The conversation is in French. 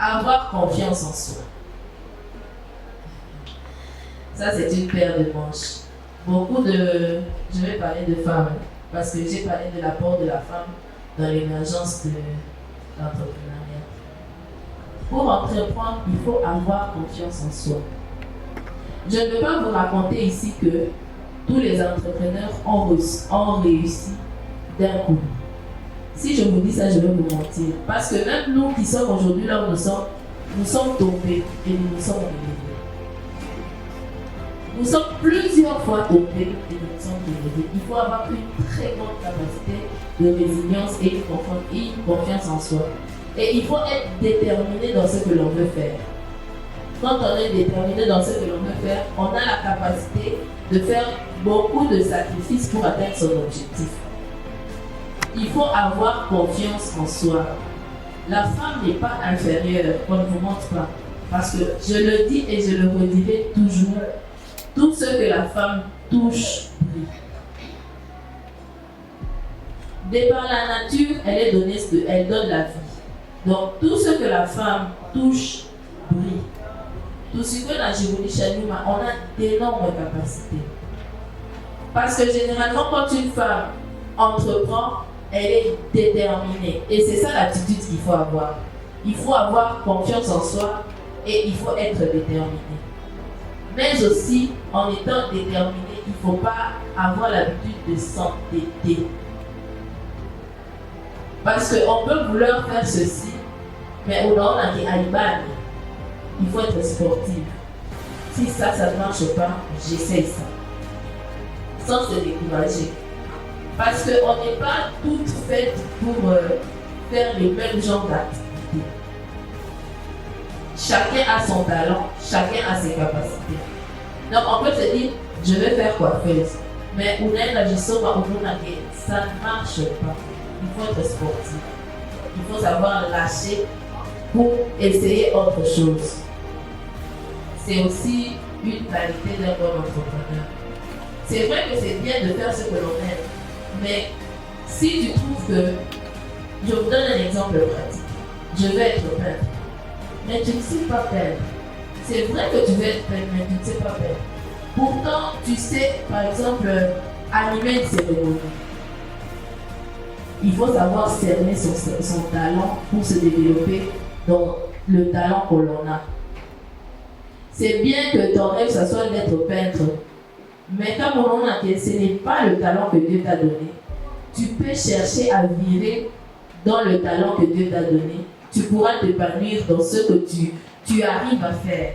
Avoir confiance en soi. Ça, c'est une paire de manches. Je vais parler de femmes, parce que j'ai parlé de l'apport de la femme dans l'émergence de l'entrepreneuriat. Pour entreprendre, il faut avoir confiance en soi. Je ne peux pas vous raconter ici que tous les entrepreneurs ont réussi d'un coup. Si je vous dis ça, je vais vous mentir. Parce que même nous qui sommes aujourd'hui là où nous sommes tombés et nous nous sommes relevés. Nous sommes plusieurs fois tombés et nous nous sommes relevés. Il faut avoir une très grande capacité de résilience et une confiance en soi. Et il faut être déterminé dans ce que l'on veut faire. Quand on est déterminé dans ce que l'on veut faire, on a la capacité de faire beaucoup de sacrifices pour atteindre son objectif. Il faut avoir confiance en soi. La femme n'est pas inférieure, on ne vous montre pas. Parce que je le dis et je le redirai toujours, tout ce que la femme touche brille. De par la nature, elle donne la vie. Donc tout ce que la femme touche brille. Tout ce que la Jiboni Chanouma, on a d'énormes capacités. Parce que généralement, quand une femme entreprend, elle est déterminée. Et c'est ça l'attitude qu'il faut avoir. Il faut avoir confiance en soi et il faut être déterminé. Mais aussi, en étant déterminé, il ne faut pas avoir l'habitude de s'entêter. Parce qu'on peut vouloir faire ceci, mais au nord, on a dit Alibani. Il faut être sportif. Si ça ne marche pas, j'essaye ça. Sans se décourager. Parce qu'on n'est pas toutes faites pour faire les mêmes genres d'activités. Chacun a son talent, chacun a ses capacités. Donc on peut se dire, je vais faire coiffeuse. Mais ça ne marche pas. Il faut être sportif. Il faut savoir lâcher pour essayer autre chose. C'est aussi une qualité d'un bon entrepreneur. C'est vrai que c'est bien de faire ce que l'on aime, mais si tu trouves que, je vous donne un exemple pratique, je vais être peintre, mais tu ne sais pas peindre. C'est vrai que tu veux être peintre, mais tu ne sais pas peindre. Pourtant, tu sais, par exemple, animer une cérémonie. Il faut savoir cerner son talent pour se développer dans le talent que l'on a. C'est bien que ton rêve, ça soit d'être peintre. Mais comme on a dit, ce n'est pas le talent que Dieu t'a donné. Tu peux chercher à virer dans le talent que Dieu t'a donné. Tu pourras t'épanouir dans ce que tu arrives à faire.